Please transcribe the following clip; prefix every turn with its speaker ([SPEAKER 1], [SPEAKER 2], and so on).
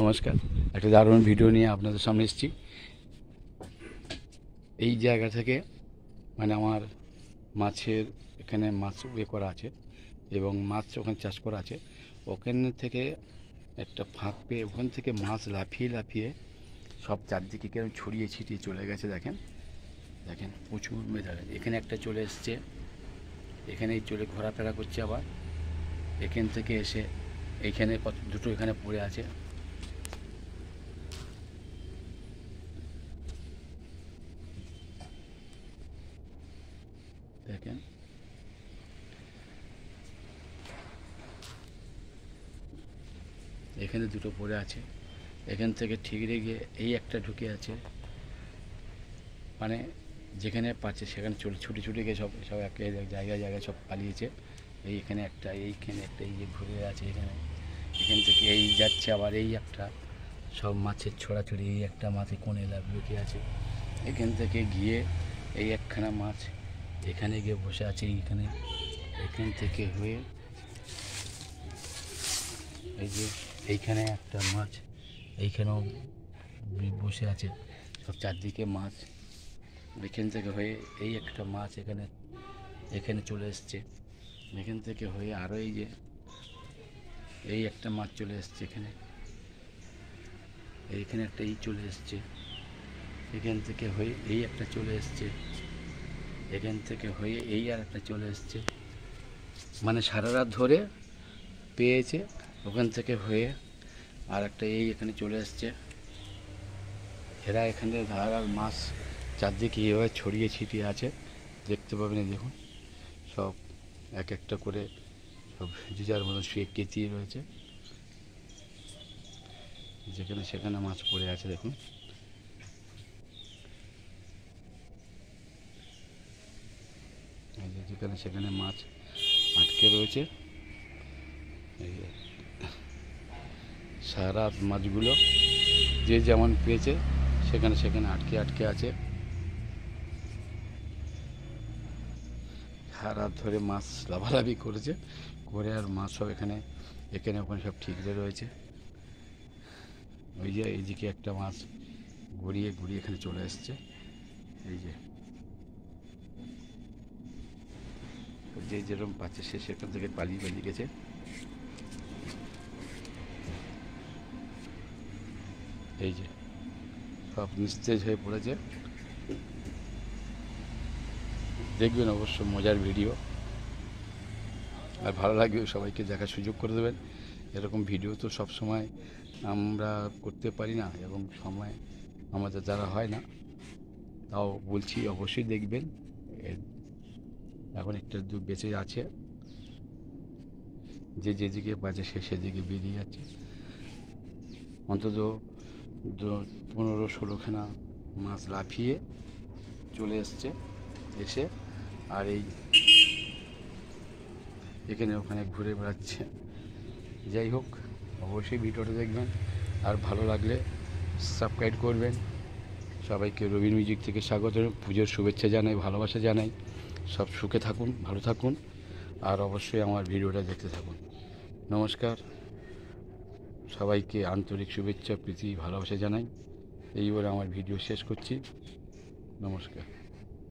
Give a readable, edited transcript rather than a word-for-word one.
[SPEAKER 1] নমস্কার, একটা দারুণ ভিডিও নিয়ে আপনাদের সামনে এসেছি। এই জায়গা থেকে মানে আমার মাছের এখানে মাছ করা আছে এবং মাছ ওখানে চাষ করা আছে। ওখান থেকে একটা ফাঁক পেয়ে ওখান থেকে মাছ লাফিয়ে লাফিয়ে সব চারদিকে কেরম ছড়িয়ে ছিটিয়ে চলে গেছে। দেখেন দেখেন প্রচুর মেধারে এখানে একটা চলে এসছে, এখানেই চলে ঘোরাফেরা করছে। আবার এখান থেকে এসে এইখানে দুটো এখানে পড়ে আছে। দেখেন এখানে দুটো পড়ে আছে, এখান থেকে ঠিকরে গিয়ে এই একটা ঢুকে আছে, মানে যেখানে পাচ্ছে সেখানে ছুটে ছুটে গিয়ে সব সব এক জায়গায় জায়গায় সব পালিয়েছে। এইখানে একটা, এইখানে একটা, এই যে ঘুরে আছে এখানে, এখান থেকে এই যাচ্ছে আবার এই একটা, সব মাছের ছড়াছড়ি। এই একটা মাছে কোণে লুকে আছে, এখান থেকে গিয়ে এই একখানা মাছ এখানে গিয়ে বসে আছে এইখানে। এখান থেকে হয়ে এই যে এইখানে একটা মাছ এইখানেও বসে আছে, সব চারদিকে মাছ। এখান থেকে হয়ে এই একটা মাছ এখানে এখানে চলে এসছে, এখান থেকে হয়ে আরও এই যে এই একটা মাছ চলে এসছে এখানে, এইখানে একটা এই চলে এসছে, এখান থেকে হয়ে এই একটা চলে এসছে, এখান থেকে হয়ে এই আর একটা চলে এসছে। মানে সারা রাত ধরে পেয়েছে, ওখান থেকে হয়ে আর একটা এই এখানে চলে এসছে। এরা এখানে ধারার মাছ চারদিকে এভাবে ছড়িয়ে ছিটিয়ে আছে, দেখতে পাবেন। দেখুন সব এক একটা করে সব যে যার মতো শুয়ে কেতিয়ে রয়েছে, যেখানে সেখানে মাছ পড়ে আছে। দেখুন যেখানে সেখানে মাছ আটকে রয়েছে। এই সারা রাত মাছগুলো যে যেমন পেয়েছে সেখানে সেখানে আটকে আটকে আছে। সারা রাত ধরে মাছ লাফালাফি করেছে, করে আর মাছ সব এখানে এখানে ওখানে সব ঠিকরে রয়েছে। ওই যে এইদিকে একটা মাছ ঘুরিয়ে ঘুরিয়ে এখানে চলে এসছে, এই যে যে যেরকম পাচ্ছে সে সেখান থেকে পালিয়ে পালিয়ে গেছে। এই যে সব নিস্তেজ হয়ে পড়েছে। দেখবেন অবশ্য মজার ভিডিও, আর ভালো লাগবে সবাইকে দেখার সুযোগ করে দেবেন। এরকম ভিডিও তো সব সময় আমরা করতে পারি না এবং সময় আমাদের দ্বারা হয় না, তাও বলছি অবশ্যই দেখবেন। এখন একটা দু বেঁচে আছে, যে যেদিকে বাজে সে সেদিকে বেরিয়ে যাচ্ছে। অন্তত 15-16খানা মাছ লাফিয়ে চলে এসছে, এসে আর এই এখানে ওখানে ঘুরে বেড়াচ্ছে। যাই হোক, অবশ্যই ভিডিওটা দেখবেন, আর ভালো লাগলে সাবস্ক্রাইব করবেন। সবাইকে রবিন মিউজিক থেকে স্বাগত, পুজোর শুভেচ্ছা জানাই, ভালোবাসা জানাই। সব সুখে থাকুন, ভালো থাকুন, আর অবশ্যই আমার ভিডিওটা দেখতে থাকুন। নমস্কার, সবাইকে আন্তরিক শুভেচ্ছা, প্রীতি, ভালোবাসা জানাই। এই বলে আমার ভিডিও শেষ করছি। নমস্কার।